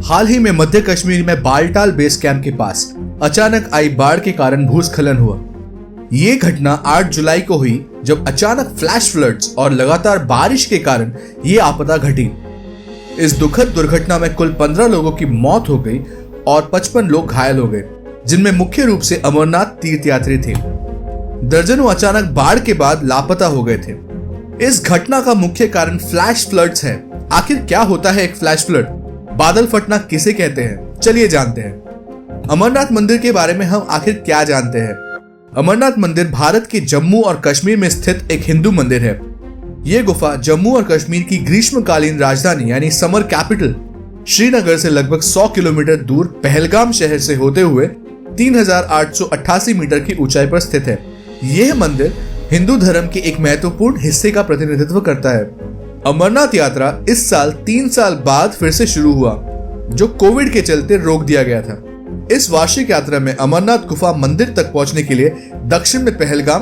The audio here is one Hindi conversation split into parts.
हाल ही में मध्य कश्मीर में बालटाल बेस कैंप के पास अचानक आई बाढ़ के कारण भूस्खलन हुआ। ये घटना 8 जुलाई को हुई जब अचानक फ्लैश फ्लड्स और लगातार बारिश के कारण ये आपदा घटी। इस दुखद दुर्घटना में कुल 15 लोगों की मौत हो गई और 55 लोग घायल हो गए, जिनमें मुख्य रूप से अमरनाथ तीर्थयात्री थे। दर्जनों अचानक बाढ़ के बाद लापता हो गए थे। इस घटना का मुख्य कारण फ्लैश फ्लड्स है। आखिर क्या होता है एक फ्लैश फ्लड? बादल फटना किसे कहते हैं? चलिए जानते हैं। अमरनाथ मंदिर के बारे में हम आखिर क्या जानते हैं? अमरनाथ मंदिर भारत के जम्मू और कश्मीर में स्थित एक हिंदू मंदिर है। ये गुफा जम्मू और कश्मीर की ग्रीष्मकालीन राजधानी यानी समर कैपिटल श्रीनगर से लगभग 100 किलोमीटर दूर पहलगाम शहर से होते हुए 3888 मीटर की ऊंचाई पर स्थित है। यह मंदिर हिंदू धर्म के एक महत्वपूर्ण हिस्से का प्रतिनिधित्व करता है। अमरनाथ यात्रा इस साल 3 साल बाद फिर से शुरू हुआ, जो कोविड के चलते रोक दिया गया था। इस वार्षिक यात्रा में अमरनाथ गुफा मंदिर तक पहुंचने के लिए दक्षिण में पहलगाम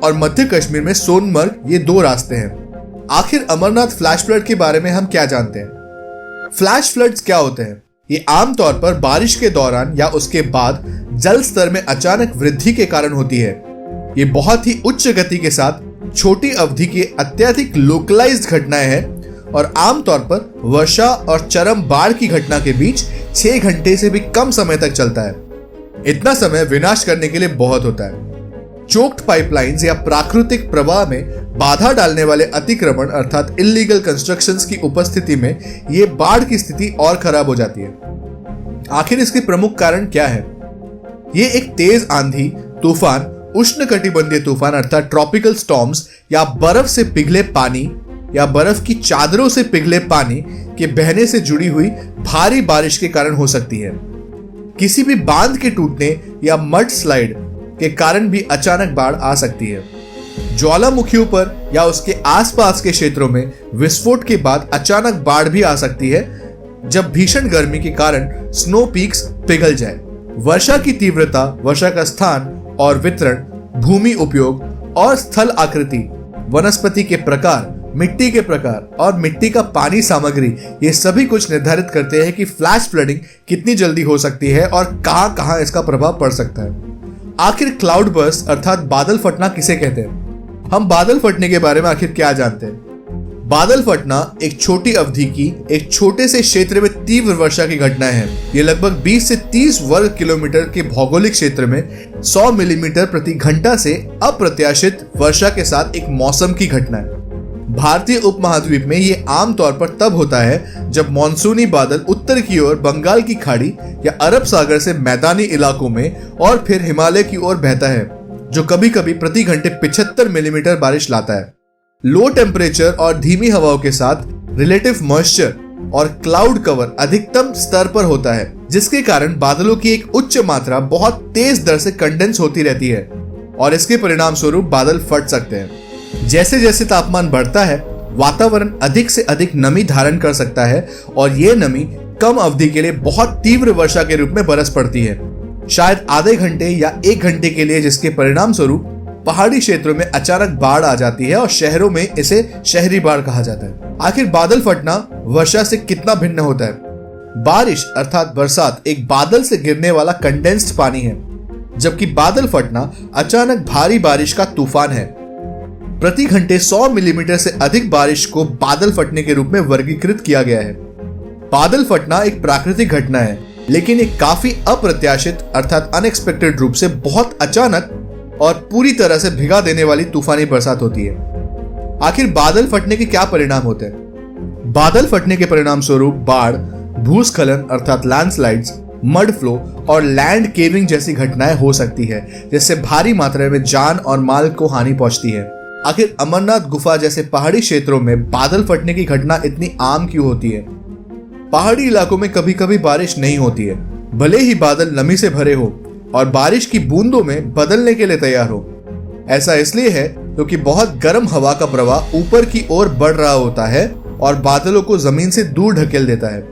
और मध्य कश्मीर में सोनमर्ग, ये 2 रास्ते हैं। आखिर अमरनाथ फ्लैश फ्लड के बारे में हम क्या जानते हैं? फ्लैश फ्लड्स क्या होते हैं? ये आमतौर पर बारिश के दौरान या उसके बाद जल स्तर में अचानक वृद्धि के कारण होती है। ये बहुत ही उच्च गति के साथ छोटी अवधि की अत्यधिक लोकलाइज्ड घटनाएं हैं और आमतौर पर वर्षा और चरम बाढ़ की घटना के बीच 6 घंटे से भी कम समय तक चलता है। इतना समय विनाश करने के लिए बहुत होता है। चोक्ड पाइपलाइंस या प्राकृतिक प्रवाह में बाधा डालने वाले अतिक्रमण अर्थात इल्लीगल कंस्ट्रक्शंस की उपस्थिति में ये बाढ़ की स्थिति और खराब हो जाती है। आखिर इसके प्रमुख कारण क्या है? ये एक तेज आंधी, तूफान, उष्णकटिबंधीय तूफान अर्थात ट्रॉपिकल स्टॉर्म्स या बर्फ से पिघले पानी या बर्फ की चादरों से पिघले पानी के बहने से जुड़ी हुई भारी बारिश के कारण हो सकती है। किसी भी बांध के टूटने या मड स्लाइड के कारण भी अचानक बाढ़ आ सकती है। ज्वालामुखियों पर या उसके आसपास के क्षेत्रों में विस्फोट के बाद अचानक बाढ़ भी आ सकती है, जब भीषण गर्मी के कारण स्नो पीक्स पिघल जाए। वर्षा की तीव्रता, वर्षा का स्थान और वितरण, भूमि उपयोग और स्थल आकृति, वनस्पति के प्रकार, मिट्टी के प्रकार और मिट्टी का पानी सामग्री, ये सभी कुछ निर्धारित करते हैं कि फ्लैश फ्लडिंग कितनी जल्दी हो सकती है और कहां कहां इसका प्रभाव पड़ सकता है। आखिर क्लाउड बर्स्ट अर्थात बादल फटना किसे कहते हैं? हम बादल फटने के बारे में आखिर क्या जानते हैं? बादल फटना एक छोटी अवधि की एक छोटे से क्षेत्र में तीव्र वर्षा की घटना है। ये लगभग 20 से 30 वर्ग किलोमीटर के भौगोलिक क्षेत्र में 100 मिलीमीटर प्रति घंटा से अप्रत्याशित वर्षा के साथ एक मौसम की घटना है। भारतीय उपमहाद्वीप में ये आमतौर पर तब होता है जब मॉनसूनी बादल उत्तर की ओर बंगाल की खाड़ी या अरब सागर से मैदानी इलाकों में और फिर हिमालय की ओर बहता है, जो कभी कभी प्रति घंटे 75 मिलीमीटर बारिश लाता है। लो टेम्परेचर और धीमी हवाओं के साथ रिलेटिव मॉइस्चर और क्लाउड कवर अधिकतम स्तर पर होता है, जिसके कारण बादलों की एक उच्च मात्रा बहुत तेज दर से कंडेंस होती रहती है और इसके परिणाम स्वरूप बादल फट सकते हैं। जैसे जैसे तापमान बढ़ता है, वातावरण अधिक से अधिक नमी धारण कर सकता है और ये नमी कम अवधि के लिए बहुत तीव्र वर्षा के रूप में बरस पड़ती है, शायद आधे घंटे या 1 घंटे के लिए, जिसके परिणाम स्वरूप पहाड़ी क्षेत्रों में अचानक बाढ़ आ जाती है और शहरों में इसे शहरी बाढ़ कहा जाता है। आखिर बादल फटना वर्षा से कितना भिन्न होता है? बारिश अर्थात बरसात एक बादल से गिरने वाला कंडेंस्ड पानी है, जबकि बादल फटना अचानक भारी बारिश का तूफान है। प्रति घंटे 100 मिलीमीटर से अधिक बारिश को बादल फटने के रूप में वर्गीकृत किया गया है। बादल फटना एक प्राकृतिक घटना है, लेकिन एक काफी अप्रत्याशित अर्थात अनएक्सपेक्टेड रूप से बहुत अचानक और पूरी तरह से भिगा देने वाली तूफानी बरसात होती है। आखिर बादल फटने के क्या परिणाम होते हैं? बादल फटने के परिणाम स्वरूप बाढ़, भूस्खलन अर्थात लैंडस्लाइड्स, मड फ्लो और लैंड केविंग जैसी घटनाएं हो सकती है, जिससे भारी मात्रा में जान और माल को हानि पहुंचती है। आखिर अमरनाथ गुफा जैसे पहाड़ी क्षेत्रों में बादल फटने की घटना इतनी आम क्यों होती है? पहाड़ी इलाकों में कभी कभी बारिश नहीं होती है, भले ही बादल नमी से भरे हो और बारिश की बूंदों में बदलने के लिए तैयार हो। ऐसा इसलिए है क्योंकि बहुत गर्म हवा का प्रवाह ऊपर की ओर बढ़ रहा होता है और बादलों को जमीन से दूर ढकेल देता है।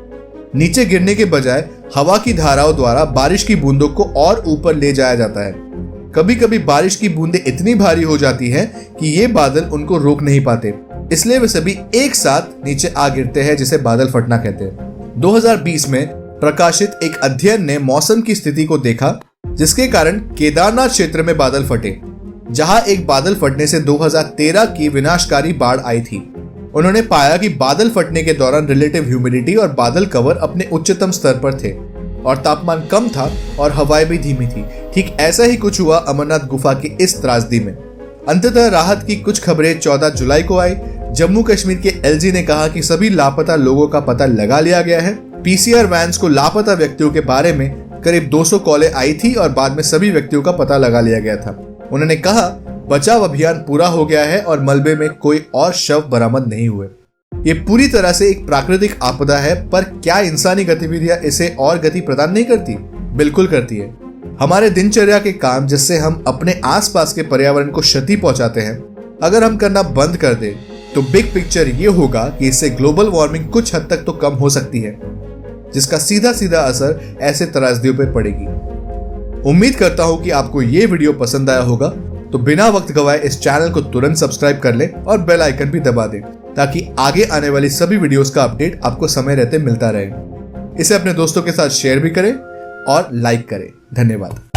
नीचे गिरने के बजाय हवा की धाराओं द्वारा बारिश की बूंदों को और ऊपर ले जाया जाता है। कभी कभी बारिश की बूंदें इतनी भारी हो जाती हैं कि ये बादल उनको रोक नहीं पाते, इसलिए वे सभी एक साथ नीचे आ गिरते हैं, जिसे बादल फटना कहते हैं। 2020 में प्रकाशित एक अध्ययन ने मौसम की स्थिति को देखा, जिसके कारण केदारनाथ क्षेत्र में बादल फटे, जहां एक बादल फटने से 2013 की विनाशकारी बाढ़ आई थी। उन्होंने पाया कि बादल फटने के दौरान रिलेटिव ह्यूमिडिटी और बादल कवर अपने उच्चतम स्तर पर थे और तापमान कम था और हवाएं भी धीमी थी। ठीक ऐसा ही कुछ हुआ अमरनाथ गुफा की इस त्रासदी में। अंततः राहत की कुछ खबरें 14 जुलाई को आई। जम्मू कश्मीर के एलजी ने कहा कि सभी लापता लोगों का पता लगा लिया गया है। पीसीआर वैन्स को लापता व्यक्तियों के बारे में करीब 200 कॉलें आई थी और बाद में सभी व्यक्तियों का पता लगा लिया गया था। उन्होंने कहा बचाव अभियान पूरा हो गया है और मलबे में कोई और शव बरामद नहीं हुए। ये पूरी तरह से एक प्राकृतिक आपदा है, पर क्या इंसानी गतिविधियां इसे और गति प्रदान नहीं करती? बिल्कुल करती है। हमारे दिनचर्या के काम जिससे हम अपने आसपास के पर्यावरण को क्षति पहुंचाते हैं, अगर हम करना बंद कर दें तो बिग पिक्चर ये होगा कि इससे ग्लोबल वार्मिंग कुछ हद तक तो कम हो सकती है, जिसका सीधा सीधा असर ऐसे त्रासदियों पर पड़ेगी। उम्मीद करता हूं कि आपको ये वीडियो पसंद आया होगा, तो बिना वक्त गवाए इस चैनल को तुरंत सब्सक्राइब कर लें और बेल आइकन भी दबा दें, ताकि आगे आने वाली सभी वीडियोस का अपडेट आपको समय रहते मिलता रहे। इसे अपने दोस्तों के साथ शेयर भी करें और लाइक करें। धन्यवाद।